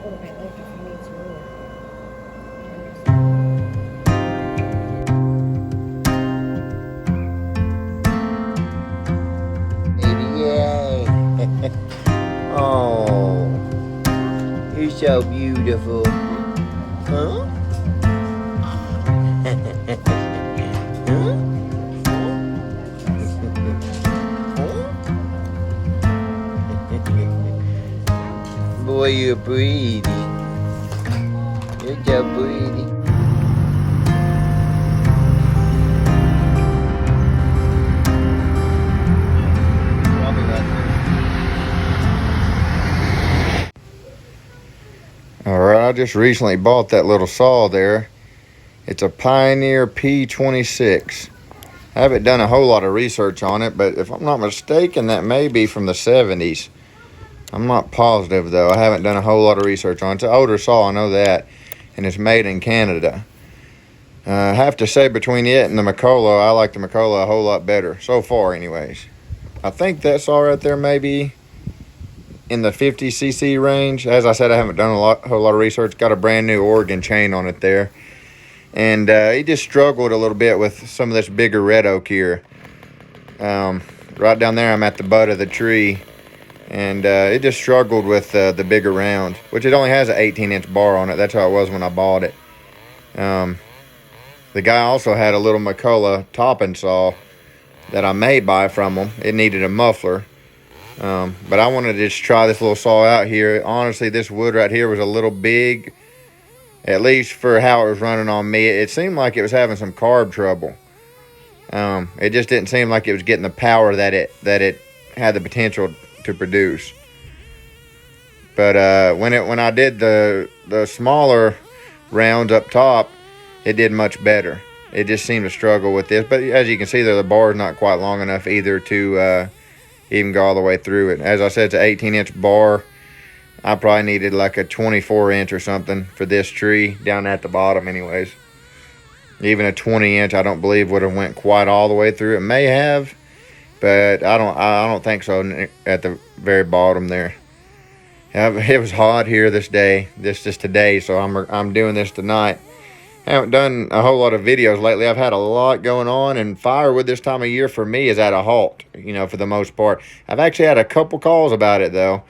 Or right left if you need some more. Yay! Oh, you're so beautiful. Huh? Huh? Boy, you're pretty. You're so pretty. Alright, I just recently bought that little saw there. It's a Pioneer P26. I haven't done a whole lot of research on it, but if I'm not mistaken, that may be from the 70s. I'm not positive, though. I haven't done a whole lot of research on it. It's an older saw, I know that, and it's made in Canada. I have to say, between it and the Macola, I like the Macola a whole lot better, so far anyways. I think that saw right there may be in the 50cc range. As I said, I haven't done a whole lot of research. Got a brand new Oregon chain on it there. And he just struggled a little bit with some of this bigger red oak here. Right down there, I'm at the butt of the tree. And it just struggled with the bigger round, which it only has an 18-inch bar on it. That's how it was when I bought it. The guy also had a little Macola topping saw that I may buy from him. It needed a muffler. But I wanted to just try this little saw out here. Honestly, this wood right here was a little big, at least for how it was running on me. It seemed like it was having some carb trouble. It just didn't seem like it was getting the power that it had the potential to produce. But when I did the smaller rounds up top, it did much better. It just seemed to struggle with this. But as you can see there, the bar is not quite long enough either to even go all the way through it. As I said, it's an 18-inch bar. I probably needed like a 24-inch or something for this tree down at the bottom anyways. Even a 20-inch I don't believe would have went quite all the way through. It may have, but I don't think so at the very bottom there. It was hot here this day. This is today, so I'm doing this tonight. I haven't done a whole lot of videos lately. I've had a lot going on, and firewood this time of year for me is at a halt, for the most part. I've actually had a couple calls about it, though,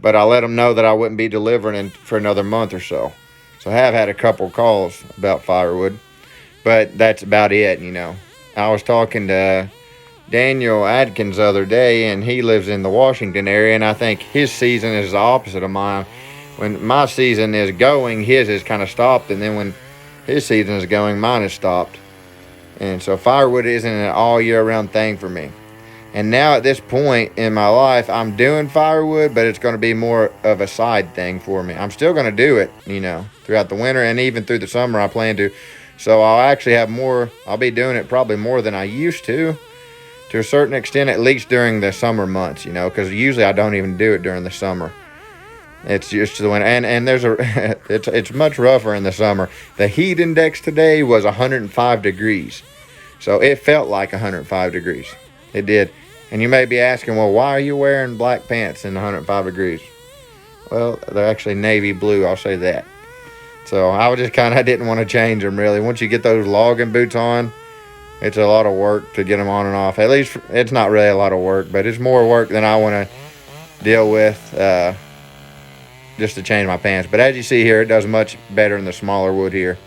but I let them know that I wouldn't be delivering for another month or so. So I have had a couple calls about firewood, but that's about it, I was talking to Daniel Adkins the other day, and he lives in the Washington area, and I think his season is the opposite of mine. When my season is going, his is kind of stopped, and then when his season is going, mine is stopped. And so firewood isn't an all year round thing for me. And now at this point in my life, I'm doing firewood, but it's going to be more of a side thing for me. I'm still going to do it, throughout the winter and even through the summer I plan to. So I'll actually have more, I'll be doing it probably more than I used to a certain extent, at least during the summer months, because usually I don't even do it during the summer. It's just the winter, and there's it's much rougher in the summer. The heat index today was 105 degrees, so it felt like 105 degrees. It did. And you may be asking, well, why are you wearing black pants in 105 degrees? Well, they're actually navy blue, I'll say that. So I didn't want to change them really. Once you get those logging boots on, it's a lot of work to get them on and off. At least it's not really a lot of work, but it's more work than I want to deal with. Just to change my pants. But as you see here, it does much better in the smaller wood here.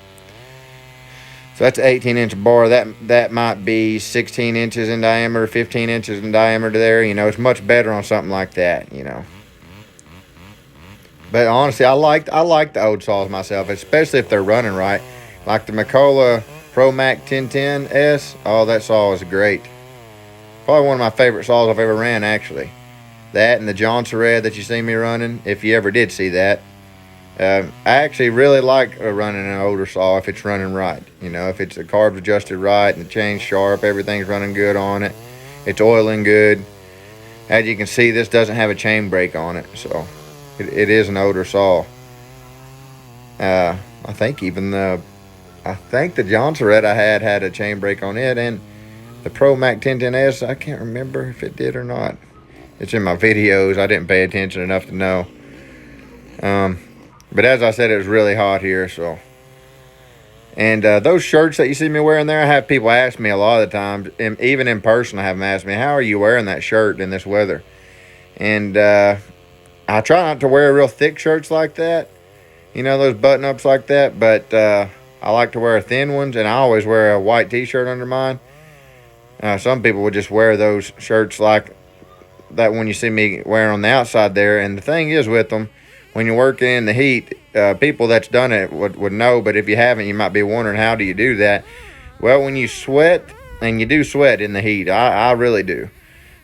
So that's an 18-inch bar. That might be 16 inches in diameter, 15 inches in diameter there. It's much better on something like that, But honestly, I like the old saws myself, especially if they're running right. Like the Macola Pro Mac 1010S. Oh, that saw is great. Probably one of my favorite saws I've ever ran, actually. That and the Johnson Red that you see me running, if you ever did see that. I actually really like running an older saw if it's running right. If it's the carbs adjusted right and the chain's sharp, everything's running good on it. It's oiling good. As you can see, this doesn't have a chain brake on it, so it is an older saw. I think the Johnson Red I had a chain brake on it, and the Pro Mac 1010S, I can't remember if it did or not. It's in my videos. I didn't pay attention enough to know. But as I said, it was really hot here, so. And those shirts that you see me wearing there, I have people ask me a lot of the times, and even in person, I have them ask me, how are you wearing that shirt in this weather? And I try not to wear real thick shirts like that, you know, those button-ups like that, but I like to wear thin ones, and I always wear a white t-shirt under mine. Some people would just wear those shirts like that when you see me wearing on the outside there. And the thing is with them, when you're working in the heat, people that's done it would know, but if you haven't, you might be wondering, how do you do that? Well, when you sweat, and you do sweat in the heat, I really do.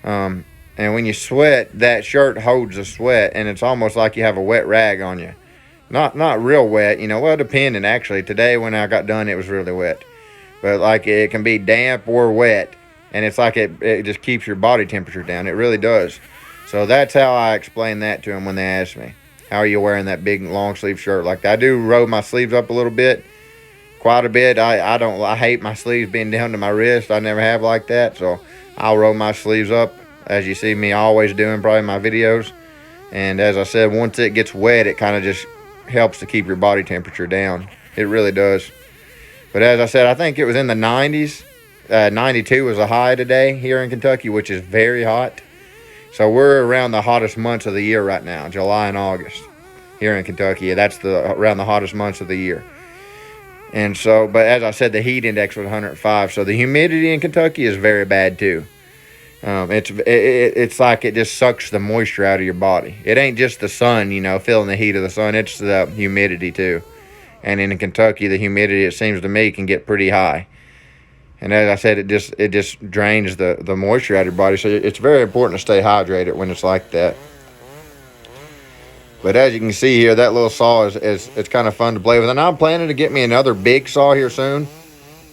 And when you sweat, that shirt holds the sweat, and it's almost like you have a wet rag on you. Not real wet, you know, well, depending, actually. Today when I got done, it was really wet. But like, it can be damp or wet, and it's like it just keeps your body temperature down. It really does. So that's how I explain that to them when they ask me, how are you wearing that big long sleeve shirt like that? I do roll my sleeves up a little bit, quite a bit. I hate my sleeves being down to my wrist. I never have like that, so I'll roll my sleeves up, as you see me always doing probably in my videos. And as I said, once it gets wet, it kind of just helps to keep your body temperature down. It really does. But as I said, I think it was in the 90s. 92 was a high today here in Kentucky, which is very hot. So we're around the hottest months of the year right now, July and August here in Kentucky. That's around the hottest months of the year. And so, but as I said, the heat index was 105. So the humidity in Kentucky is very bad too. It's like it just sucks the moisture out of your body. It ain't just the sun, you know, feeling the heat of the sun. It's the humidity too. And in Kentucky, the humidity, it seems to me, can get pretty high. And as I said, it just drains the moisture out of your body. So it's very important to stay hydrated when it's like that. But as you can see here, that little saw it's kind of fun to play with. And I'm planning to get me another big saw here soon.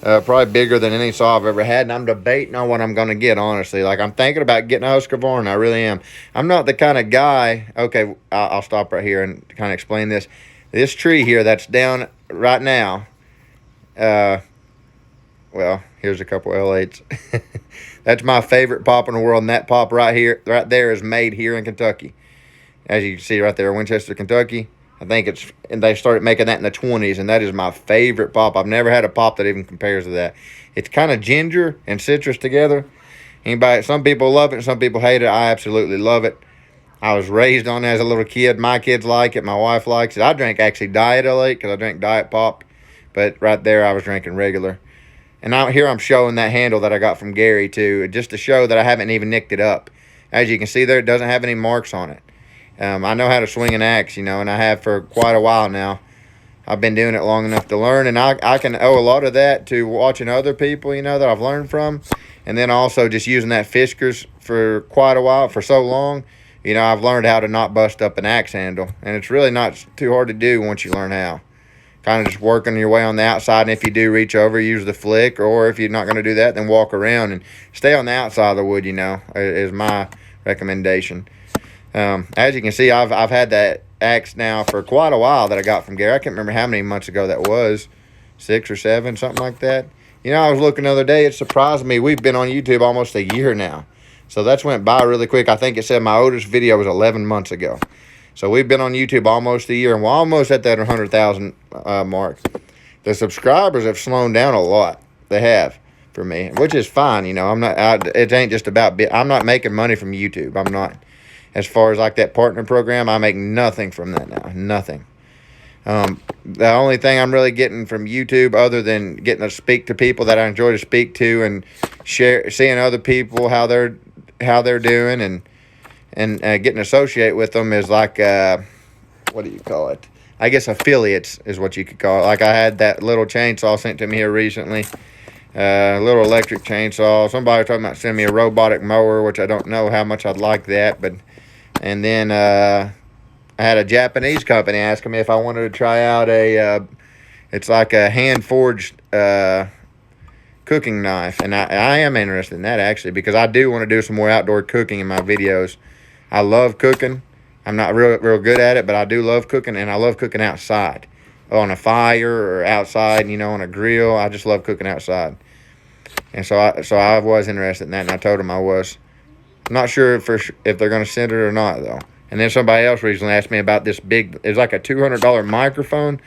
Probably bigger than any saw I've ever had. And I'm debating on what I'm going to get, honestly. Like, I'm thinking about getting a Husqvarna. I really am. I'm not the kind of guy. Okay, I'll stop right here and kind of explain this. This tree here that's down right now, well, here's a couple L8s. That's my favorite pop in the world, and that pop right there is made here in Kentucky. As you can see right there, Winchester, Kentucky. I think they started making that in the 20s, and that is my favorite pop. I've never had a pop that even compares to that. It's kind of ginger and citrus together. Some people love it, and some people hate it. I absolutely love it. I was raised on it as a little kid. My kids like it. My wife likes it. I drank actually Diet L8 because I drank Diet Pop. But right there, I was drinking regular. And out here, I'm showing that handle that I got from Gary, too, just to show that I haven't even nicked it up. As you can see there, it doesn't have any marks on it. I know how to swing an axe, you know, and I have for quite a while now. I've been doing it long enough to learn, and I can owe a lot of that to watching other people, you know, that I've learned from. And then also just using that Fiskars for quite a while, for so long. You know, I've learned how to not bust up an axe handle. And it's really not too hard to do once you learn how. Kind of just working your way on the outside. And if you do reach over, use the flick. Or if you're not going to do that, then walk around and stay on the outside of the wood, you know, is my recommendation. As you can see, I've had that axe now for quite a while that I got from Gary. I can't remember how many months ago that was. 6 or 7, something like that. You know, I was looking the other day. It surprised me. We've been on YouTube almost a year now. So that's went by really quick. I think it said my oldest video was 11 months ago. So we've been on YouTube almost a year, and we're almost at that 100,000 mark. The subscribers have slowed down a lot. They have, for me, which is fine. You know, it ain't just about, I'm not making money from YouTube. I'm not. As far as like that partner program, I make nothing from that now. Nothing. The only thing I'm really getting from YouTube, other than getting to speak to people that I enjoy to speak to and seeing other people how they're doing and getting to associate with them, is like what do you call it? I guess affiliates is what you could call it. Like, I had that little chainsaw sent to me here recently, little electric chainsaw. Somebody was talking about sending me a robotic mower, which I don't know how much I'd like that, but. And then I had a Japanese company asking me if I wanted to try out it's like a hand-forged cooking knife. And I am interested in that, actually, because I do want to do some more outdoor cooking in my videos. I love cooking. I'm not real good at it, but I do love cooking, and I love cooking outside. On a fire or outside, you know, on a grill. I just love cooking outside. And so I was interested in that, and I told them I was. I'm not sure if they're going to send it or not, though. And then somebody else recently asked me about this big, it's like a $200 microphone.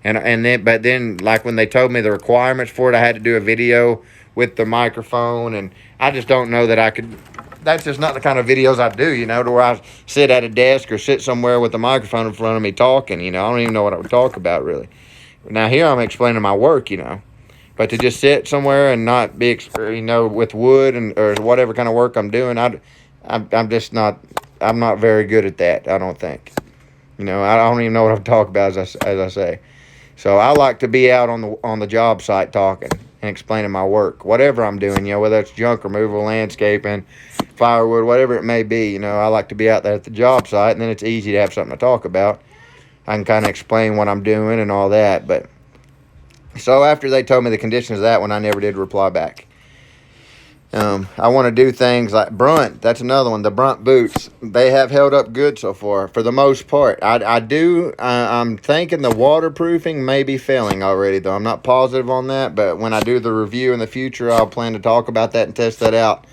But then like when they told me the requirements for it, I had to do a video with the microphone, and I just don't know that I could. That's just not the kind of videos I do, you know, to where I sit at a desk or sit somewhere with a microphone in front of me talking, you know. I don't even know what I would talk about, really. Now, here I'm explaining my work, you know. But to just sit somewhere and not be, you know, with wood or whatever kind of work I'm doing, I'm just not, I'm not very good at that, I don't think. You know, I don't even know what I'm talking about, as I say. So I like to be out on the job site talking and explaining my work, whatever I'm doing, you know, whether it's junk removal, landscaping, firewood, whatever it may be. You know, I like to be out there at the job site, and then it's easy to have something to talk about. I can kind of explain what I'm doing and all that. But so after they told me the conditions of that one, I never did reply back. I want to do things like brunt. That's another one. The brunt boots, they have held up good so far for the most part. I'm thinking the waterproofing may be failing already, though. I'm not positive on that, but when I do the review in the future, I'll plan to talk about that and test that out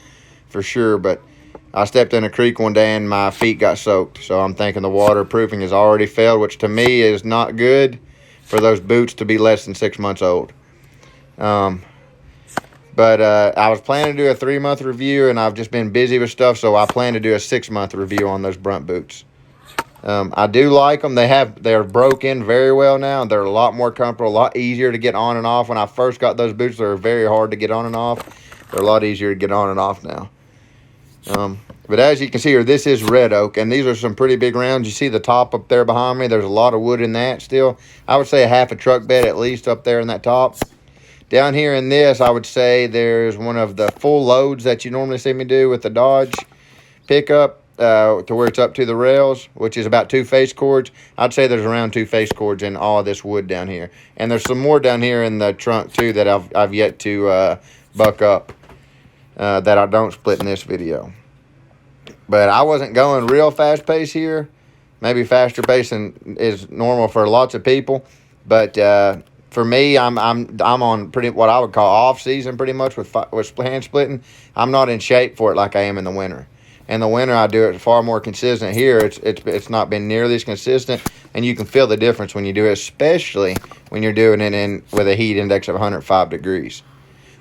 for sure. But I stepped in a creek one day and my feet got soaked, so I'm thinking the waterproofing has already failed, which to me is not good for those boots to be less than 6 months old. But I was planning to do a 3-month review, and I've just been busy with stuff, so I plan to do a 6-month review on those brunt boots. I do like them. They're broke in very well now. They're a lot more comfortable, a lot easier to get on and off. When I first got those boots, they were very hard to get on and off. They're a lot easier to get on and off now. But as you can see here, this is red oak, and these are some pretty big rounds. You see the top up there behind me? There's a lot of wood in that still. I would say a half a truck bed at least up there in that top. Down here in this, I would say there's one of the full loads that you normally see me do with the Dodge pickup to where it's up to the rails, which is about 2 face cords. I'd say there's around 2 face cords in all of this wood down here. And there's some more down here in the trunk, too, that I've yet to buck up that I don't split in this video. But I wasn't going real fast pace here. Maybe faster pace than is normal for lots of people. But for me, I'm on pretty what I would call off season pretty much with hand splitting. I'm not in shape for it like I am in the winter. In the winter, I do it far more consistent. Here, it's not been nearly as consistent, and you can feel the difference when you do it, especially when you're doing it with a heat index of 105 degrees.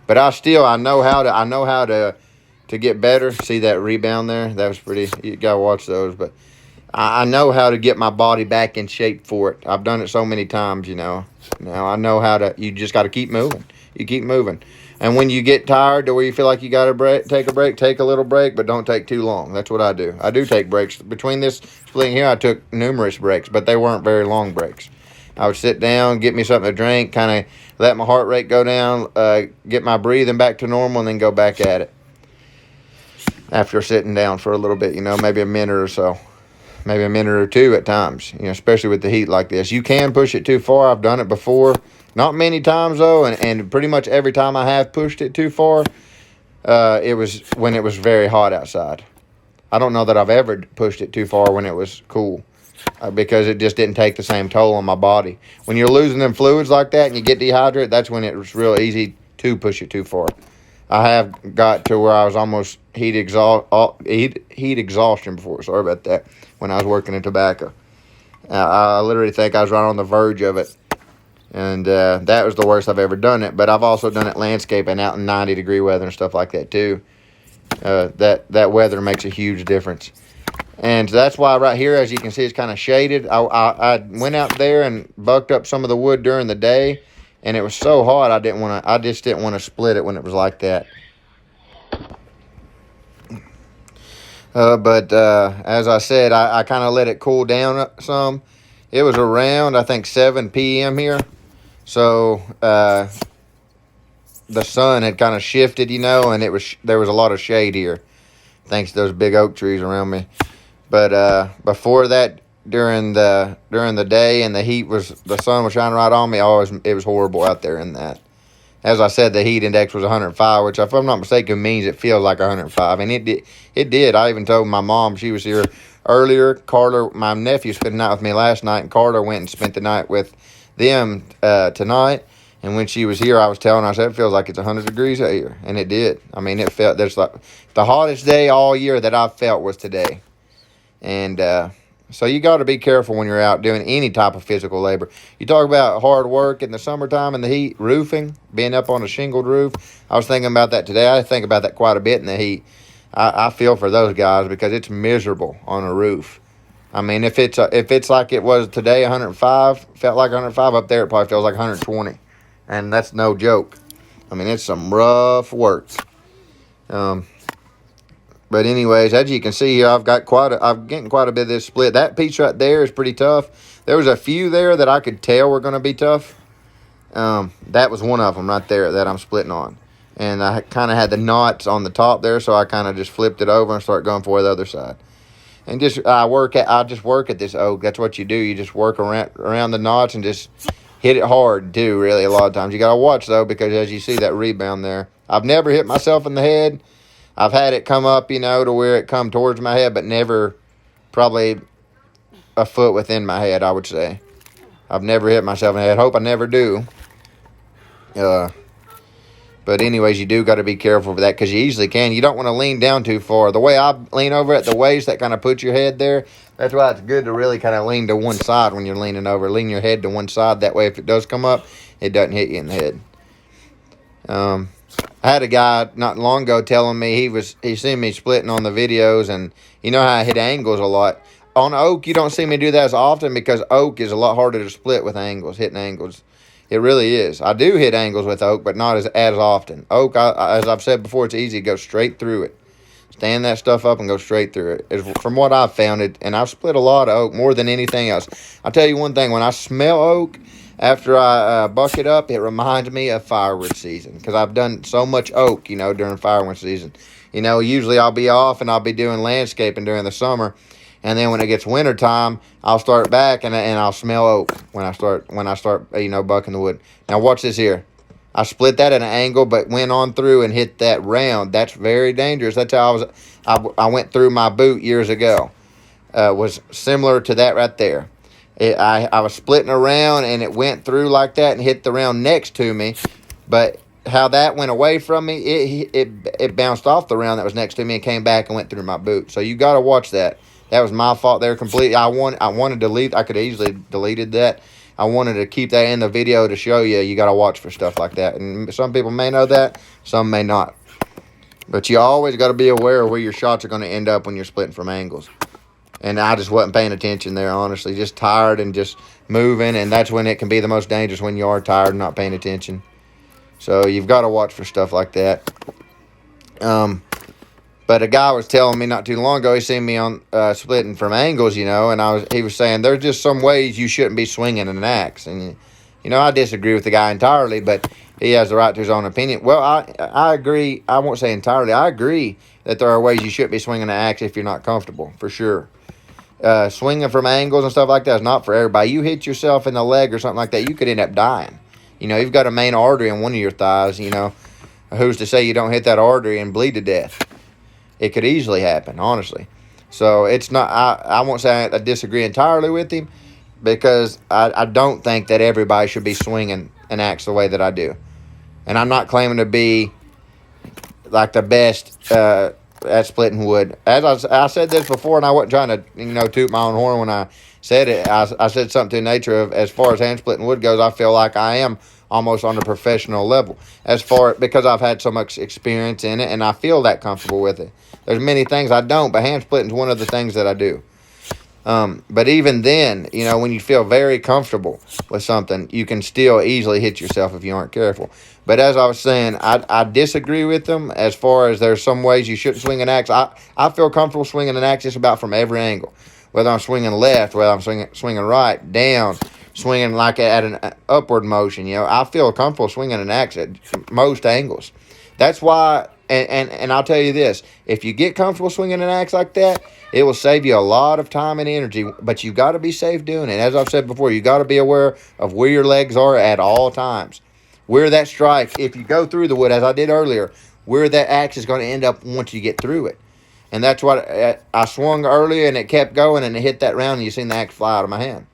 But I know how to get better. See that rebound there? That was pretty. You gotta watch those, but I know how to get my body back in shape for it. I've done it so many times, you know. Now I know how to. You just got to keep moving. You keep moving. And when you get tired to where you feel like you got to take a break, take a little break, but don't take too long. That's what I do. I do take breaks. Between this splitting here, I took numerous breaks, but they weren't very long breaks. I would sit down, get me something to drink, kind of let my heart rate go down, get my breathing back to normal, and then go back at it. After sitting down for a little bit, you know, maybe a minute or so. Maybe a minute or two at times, you know, especially with the heat like this. You can push it too far. I've done it before. Not many times, though, and pretty much every time I have pushed it too far, it was when it was very hot outside. I don't know that I've ever pushed it too far when it was cool because it just didn't take the same toll on my body. When you're losing them fluids like that and you get dehydrated, that's when it's real easy to push it too far. I have got to where I was almost heat exhaustion before. Sorry about that. When I was working in tobacco, I literally think I was right on the verge of it. And that was the worst I've ever done it. But I've also done it landscaping out in 90-degree weather and stuff like that too. That weather makes a huge difference. And that's why right here, as you can see, it's kind of shaded. I went out there and bucked up some of the wood during the day, and it was so hot I just didn't want to split it when it was like that. But as I said, I kind of let it cool down some. It was around, I think, 7 p.m. here. So the sun had kind of shifted, you know, and there was a lot of shade here, thanks to those big oak trees around me. But before that, during the day and the sun was shining right on me, it was horrible out there in that. As I said, the heat index was 105, which, if I'm not mistaken, means it feels like 105. And it did. I even told my mom, she was here earlier. Carter, my nephew, spent the night with me last night, and Carter went and spent the night with them tonight. And when she was here, I was telling her, I said, it feels like it's 100 degrees out here. And it did. I mean, it felt, there's like the hottest day all year that I've felt was today. And so you got to be careful when you're out doing any type of physical labor. You talk about hard work in the summertime in the heat, roofing, being up on a shingled roof. I was thinking about that today. I think about that quite a bit in the heat. I feel for those guys because it's miserable on a roof. I mean, if it's like it was today, 105, felt like 105 up there, it probably feels like 120, and that's no joke. I mean, it's some rough work. But anyways, as you can see here, I'm getting quite a bit of this split. That piece right there is pretty tough. There was a few there that I could tell were going to be tough. That was one of them right there that I'm splitting on. And I kind of had the knots on the top there, so I kind of just flipped it over and started going for the other side. And I just work at this oak. That's what you do. You just work around the knots and just hit it hard too, really, a lot of times. You got to watch, though, because as you see that rebound there, I've never hit myself in the head. I've had it come up, to where it come towards my head, but never probably a foot within my head, I would say. I've never hit myself in the head. Hope I never do. But anyways, you do got to be careful for that because you easily can. You don't want to lean down too far. The way I lean over at the waist, that kind of puts your head there. That's why it's good to really kind of lean to one side when you're leaning over. Lean your head to one side. That way, if it does come up, it doesn't hit you in the head. I had a guy not long ago telling me he seen me splitting on the videos, and you know how I hit angles a lot. On oak, you don't see me do that as often because oak is a lot harder to split with angles, hitting angles. It really is. I do hit angles with oak, but not as often. Oak, as I've said before, it's easy to go straight through it. Stand that stuff up and go straight through it. From what I've found, and I've split a lot of oak more than anything else. I'll tell you one thing. When I smell oak, after I buck it up, it reminds me of firewood season because I've done so much oak, during firewood season. Usually I'll be off and I'll be doing landscaping during the summer. And then when it gets wintertime, I'll start back and I'll smell oak when I start bucking the wood. Now watch this here. I split that at an angle, but went on through and hit that round. That's very dangerous. That's how I went through my boot years ago. Was similar to that right there. I was splitting around and it went through like that and hit the round next to me. But how that went away from me, it bounced off the round that was next to me and came back and went through my boot. So you got to watch that. That was my fault there completely. I wanted to delete. I could have easily deleted that. I wanted to keep that in the video to show you. You got to watch for stuff like that. And some people may know that. Some may not. But you always got to be aware of where your shots are going to end up when you're splitting from angles. And I just wasn't paying attention there, honestly. Just tired and just moving. And that's when it can be the most dangerous, when you are tired and not paying attention. So you've got to watch for stuff like that. But a guy was telling me not too long ago, he seen me on splitting from angles, and he was saying there's just some ways you shouldn't be swinging an axe. And, I disagree with the guy entirely, but he has the right to his own opinion. Well, I agree. I won't say entirely. I agree that there are ways you shouldn't be swinging an axe if you're not comfortable, for sure. Swinging from angles and stuff like that is not for everybody. You hit yourself in the leg or something like that, you could end up dying. You've got a main artery in one of your thighs, Who's to say you don't hit that artery and bleed to death? It could easily happen, honestly. So it's not. I won't say I disagree entirely with him, because I don't think that everybody should be swinging an axe the way that I do. And I'm not claiming to be like the best at splitting wood. As I said this before, and I wasn't trying to toot my own horn when I said it. I said something to the nature of, as far as hand splitting wood goes, I feel like I am almost on a professional level, because I've had so much experience in it and I feel that comfortable with it. There's many things I don't, but hand splitting is one of the things that I do. But even then, when you feel very comfortable with something, you can still easily hit yourself if you aren't careful. But as I was saying, I disagree with them as far as there's some ways you shouldn't swing an axe. I feel comfortable swinging an axe just about from every angle, whether I'm swinging left, whether I'm swinging right, down, swinging like at an upward motion. I feel comfortable swinging an axe at most angles. That's why, and I'll tell you this, if you get comfortable swinging an axe like that, it will save you a lot of time and energy, but you've got to be safe doing it. As I've said before, you got to be aware of where your legs are at all times. Where that strike, if you go through the wood, as I did earlier, where that axe is going to end up once you get through it. And that's what I swung earlier, and it kept going, and it hit that round, and you seen the axe fly out of my hand.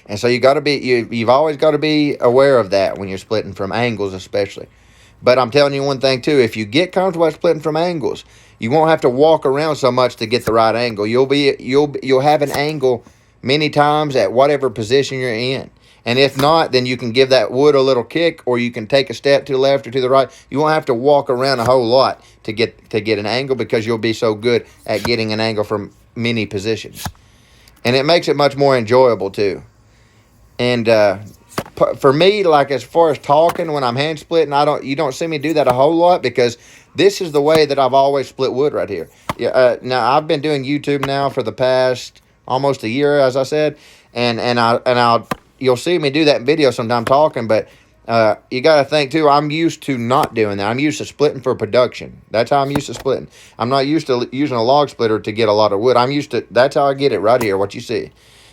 And so you've always got to be aware of that when you're splitting from angles, especially. But I'm telling you one thing too: if you get comfortable at splitting from angles, You won't have to walk around so much to get the right angle. You'll have an angle many times at whatever position you're in. And if not, then you can give that wood a little kick, or you can take a step to the left or to the right. You won't have to walk around a whole lot to get an angle, because you'll be so good at getting an angle from many positions. And it makes it much more enjoyable too. And for me, like as far as talking when I'm hand splitting, you don't see me do that a whole lot, because this is the way that I've always split wood right here. Now I've been doing YouTube now for the past almost a year, as I said, and you'll see me do that video sometime talking, but you got to think too, I'm used to not doing that. I'm used to splitting for production. That's how I'm used to splitting. I'm not used to using a log splitter to get a lot of wood. That's how I get it right here, what you see.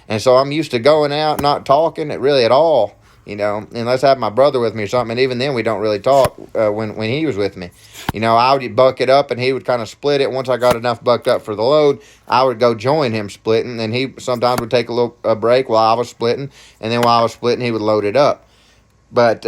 And so I'm used to going out, not talking really at all, unless I have my brother with me or something. And even then we don't really talk when he was with me. I would buck it up and he would kind of split it. Once I got enough bucked up for the load, I would go join him splitting, and he sometimes would take a break while I was splitting, and then while I was splitting, he would load it up. But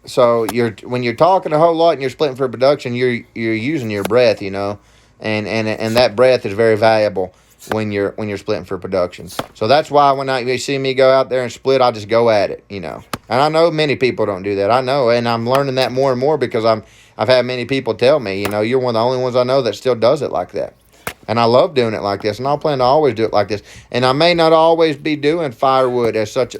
so when you're talking a whole lot and you're splitting for production, you're using your breath, and that breath is very valuable when you're splitting for production. So that's why when you see me go out there and split, I just go at it, And I know many people don't do that. I know, and I'm learning that more and more, because I've had many people tell me, you're one of the only ones I know that still does it like that. And I love doing it like this, and I'll plan to always do it like this. And I may not always be doing firewood as such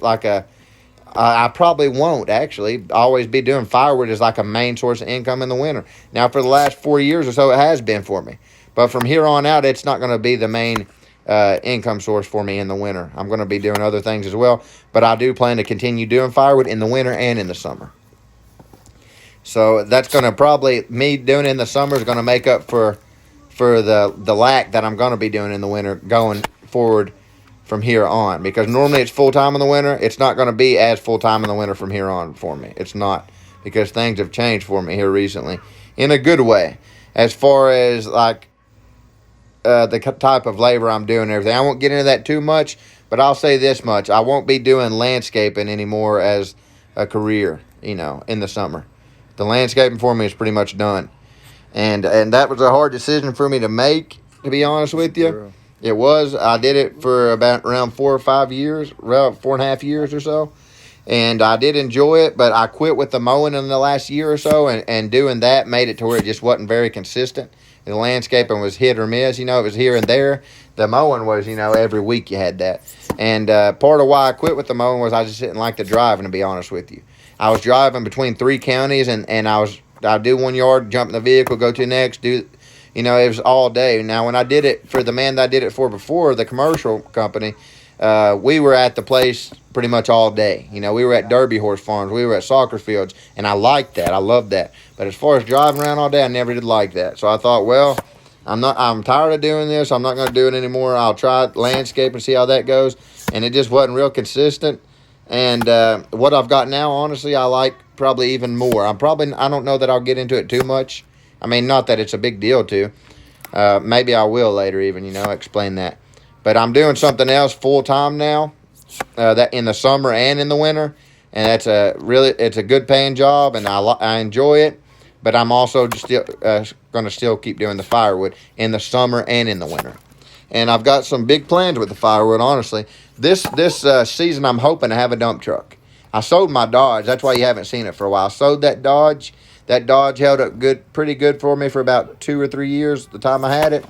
I probably won't actually always be doing firewood as like a main source of income in the winter. Now, for the last 4 years or so, it has been for me. But from here on out, it's not going to be the main income source for me in the winter. I'm going to be doing other things as well. But I do plan to continue doing firewood in the winter and in the summer. So that's going to me doing it in the summer is going to make up for the lack that I'm going to be doing in the winter going forward from here on, because normally it's full-time in the winter. It's not going to be as full-time in the winter from here on for me. It's not, because things have changed for me here recently in a good way, as far as like the type of labor I'm doing and everything. I won't get into that too much, but I'll say this much: I won't be doing landscaping anymore as a career, in the summer. The landscaping for me is pretty much done, and that was a hard decision for me to make, to be honest with you. True. It was. I did it for around 4 or 5 years, around 4.5 years or so. And I did enjoy it, but I quit with the mowing in the last year or so, and doing that made it to where it just wasn't very consistent. The landscaping was hit or miss, it was here and there. The mowing was, every week you had that. And part of why I quit with the mowing was I just didn't like the driving, to be honest with you. I was driving between 3 counties, and I'd do 1 yard, jump in the vehicle, go to the next, it was all day. Now, when I did it for the man that I did it for before, the commercial company, we were at the place pretty much all day. We were at Derby horse farms. We were at soccer fields, and I liked that. I loved that. But as far as driving around all day, I never did like that. So I thought, well, I'm tired of doing this. I'm not going to do it anymore. I'll try landscape and see how that goes. And it just wasn't real consistent. And what I've got now, honestly, I like probably even more. I don't know that I'll get into it too much. I mean, not that it's a big deal to. Maybe I will later even, explain that. But I'm doing something else full-time now, that in the summer and in the winter. And it's a good paying job, and I enjoy it. But I'm also just still going to still keep doing the firewood in the summer and in the winter. And I've got some big plans with the firewood, honestly. This season, I'm hoping to have a dump truck. I sold my Dodge. That's why you haven't seen it for a while. I sold that Dodge. That Dodge held up pretty good for me for about 2 or 3 years the time I had it.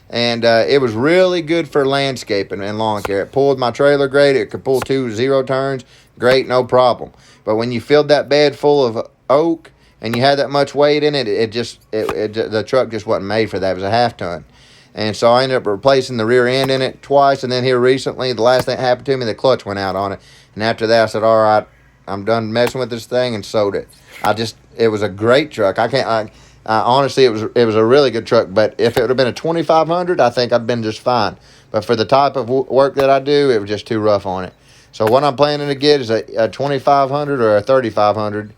And it was really good for landscaping and lawn care. It pulled my trailer great. It could pull 2 0 turns. Great, no problem. But when you filled that bed full of oak and you had that much weight in it, the truck just wasn't made for that. It was a half ton. And so I ended up replacing the rear end in it twice. And then here recently, the last thing that happened to me, the clutch went out on it. And after that, I said, all right, I'm done messing with this thing, and sold it. It was a great truck. Honestly, it was a really good truck. But if it would have been a 2500, I think I'd been just fine. But for the type of work that I do, it was just too rough on it. So what I'm planning to get is a 2500 or a 3500,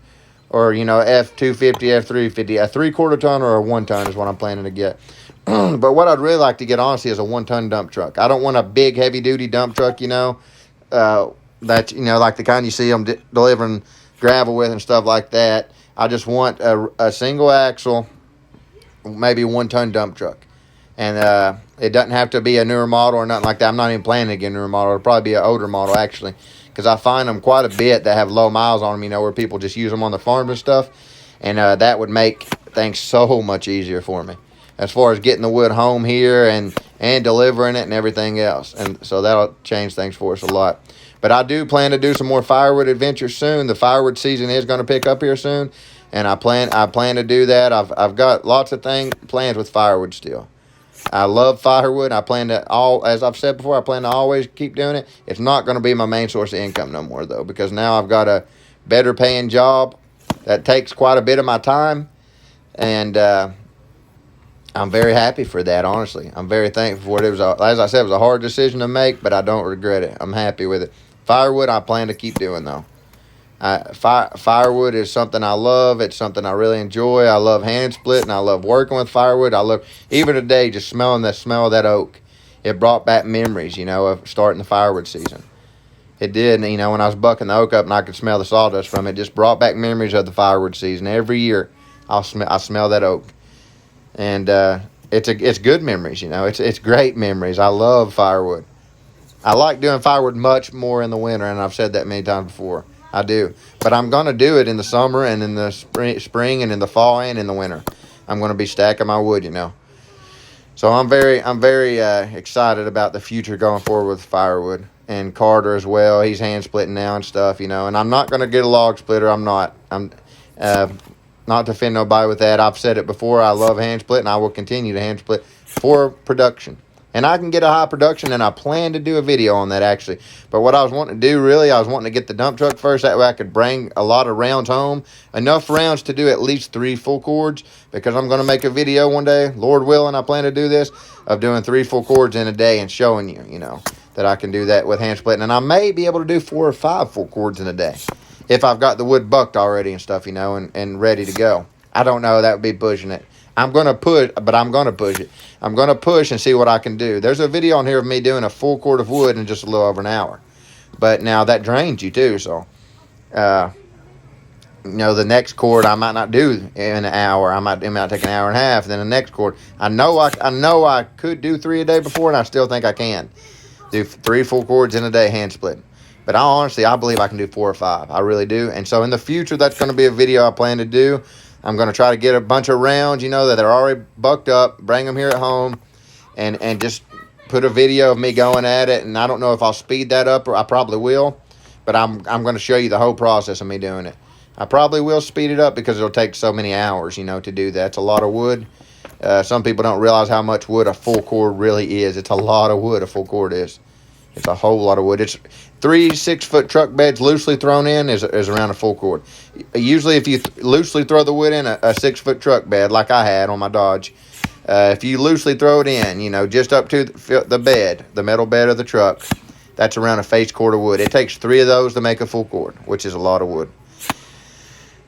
or F250, F350, a 3/4 ton or a 1 ton is what I'm planning to get. But what I'd really like to get, honestly, is a 1 ton dump truck. I don't want a big heavy duty dump truck, that's like the kind you see them delivering gravel with and stuff like that. I just want a single axle maybe 1 ton dump truck. And it doesn't have to be a newer model or nothing like that. I'm not even planning to get a newer model. It'll probably be an older model, actually, because I find them quite a bit that have low miles on them, you know, where people just use them on the farms and stuff. And that would make things so much easier for me as far as getting the wood home here and delivering it and everything else. And so that'll change things for us a lot. But I do plan to do some more firewood adventures soon. The firewood season is going to pick up here soon, and I plan to do that. I've got lots of plans with firewood still. I love firewood. I plan to as I've said before, I plan to always keep doing it. It's not going to be my main source of income no more, though, because now I've got a better paying job that takes quite a bit of my time, and I'm very happy for that, honestly. I'm very thankful for it. As I said, it was a hard decision to make, but I don't regret it. I'm happy with it. Firewood, I plan to keep doing, though. Firewood is something I love. It's something I really enjoy. I love hand splitting. I love working with firewood. I love, even today, just smelling the smell of that oak. It brought back memories, you know, of starting the firewood season. It did, you know, when I was bucking the oak up and I could smell the sawdust from it, it just brought back memories of the firewood season. Every year, I smell that oak. And it's good memories, you know. It's great memories. I love firewood. I like doing firewood much more in the winter, and I've said that many times before. I do. But I'm going to do it in the summer and in the spring and in the fall and in the winter. I'm going to be stacking my wood, you know. So I'm very excited about the future going forward with firewood. And Carter as well. He's hand splitting now and stuff, you know. And I'm not going to get a log splitter. I'm not to offend nobody with that. I've said it before. I love hand split, and I will continue to hand split for production. And I can get a high production, and I plan to do a video on that, actually. But what I was wanting to do, really, I was wanting to get the dump truck first. That way I could bring a lot of rounds home. Enough rounds to do at least 3 full cords, because I'm going to make a video one day, Lord willing, I plan to do this, of doing 3 full cords in a day and showing you, you know, that I can do that with hand splitting. And I may be able to do 4 or 5 full cords in a day if I've got the wood bucked already and stuff, you know, and ready to go. I don't know. That would be pushing it. I'm going to push, but I'm going to push it. I'm going to push and see what I can do. There's a video on here of me doing a full cord of wood in just a little over an hour. But now that drains you too, so, you know, the next cord I might not do in an hour. It might take an hour and a half. Then the next cord, I know I could do 3 a day before, and I still think I can do 3 full cords in a day hand splitting. But I believe I can do 4 or 5. I really do. And so in the future, that's going to be a video I plan to do. I'm going to try to get a bunch of rounds, you know, that are already bucked up, bring them here at home, and just put a video of me going at it. And I don't know if I'll speed that up, or I probably will, but I'm going to show you the whole process of me doing it. I probably will speed it up because it'll take so many hours, you know, to do that. It's a lot of wood. Some people don't realize how much wood a full cord really is. It's a lot of wood, a full cord is. It's a whole lot of wood. It's 3 6-foot truck beds loosely thrown in is around a full cord. Usually, if you loosely throw the wood in a 6-foot truck bed, like I had on my Dodge, if you loosely throw it in, you know, just up to the bed, the metal bed of the truck, that's around a face cord of wood. It takes 3 of those to make a full cord, which is a lot of wood.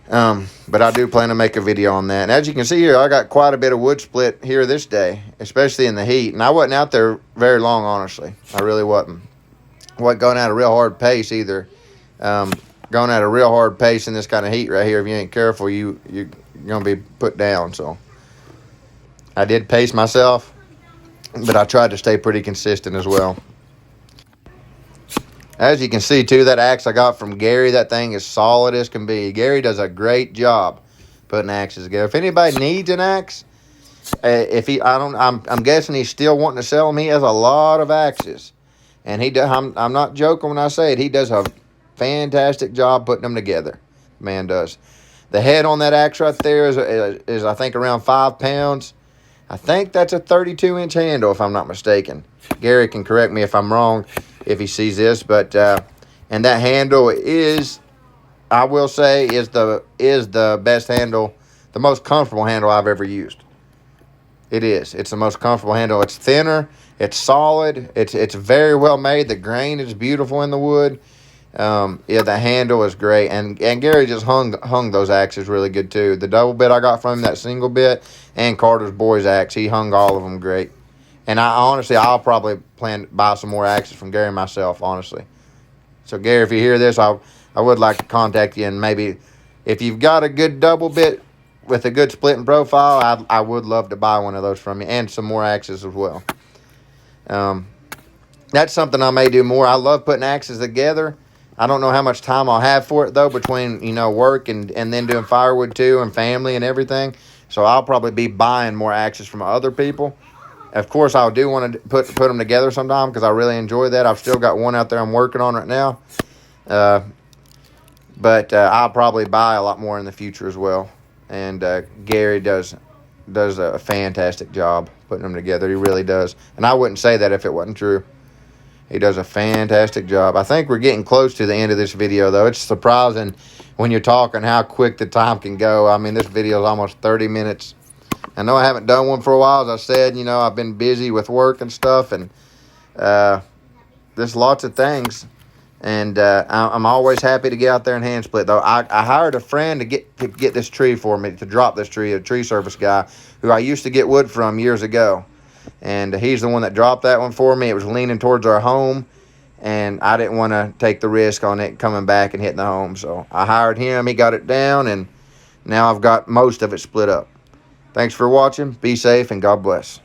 But I do plan to make a video on that. And as you can see here, I got quite a bit of wood split here this day, especially in the heat. And I wasn't out there very long, honestly. I really wasn't. Wasn't going at a real hard pace either. Going at a real hard pace in this kind of heat right here, if you ain't careful, you're going to be put down. So I did pace myself, but I tried to stay pretty consistent as well. As you can see, too, that axe I got from Gary, that thing is solid as can be. Gary does a great job putting axes together. If anybody needs an axe, I'm guessing he's still wanting to sell them. He has a lot of axes, and I'm not joking when I say it. He does a fantastic job putting them together. The man does. The head on that axe right there is I think around 5 pounds. I think that's a 32-inch handle, if I'm not mistaken. Gary can correct me if I'm wrong if he sees this, but and that handle is, I will say, is the best handle, the most comfortable handle I've ever used. It is. It's the most comfortable handle. It's thinner. It's solid. It's very well made. The grain is beautiful in the wood. Yeah, the handle is great, and Gary just hung those axes really good too. The double bit I got from him, that single bit, and Carter's boy's axe, he hung all of them great. And I'll probably plan to buy some more axes from Gary myself, honestly. So Gary, if you hear this, I would like to contact you, and maybe if you've got a good double bit with a good splitting profile, I would love to buy one of those from you, and some more axes as well. That's something I may do more. I love putting axes together. I don't know how much time I'll have for it, though, between, work and then doing firewood, too, and family and everything. So I'll probably be buying more axes from other people. Of course, I do want to put them together sometime because I really enjoy that. I've still got one out there I'm working on right now. But I'll probably buy a lot more in the future as well. And Gary does a fantastic job putting them together. He really does. And I wouldn't say that if it wasn't true. He does a fantastic job. I think we're getting close to the end of this video, though. It's surprising when you're talking how quick the time can go. I mean, this video is almost 30 minutes. I know I haven't done one for a while. As I said, I've been busy with work and stuff, and there's lots of things. And I'm always happy to get out there and hand split, though. I hired a friend to get this tree for me, to drop this tree, a tree service guy who I used to get wood from years ago. And he's the one that dropped that one for me. It was leaning towards our home, and I didn't want to take the risk on it coming back and hitting the home. So I hired him. He got it down, and now I've got most of it split up. Thanks for watching. Be safe, and God bless.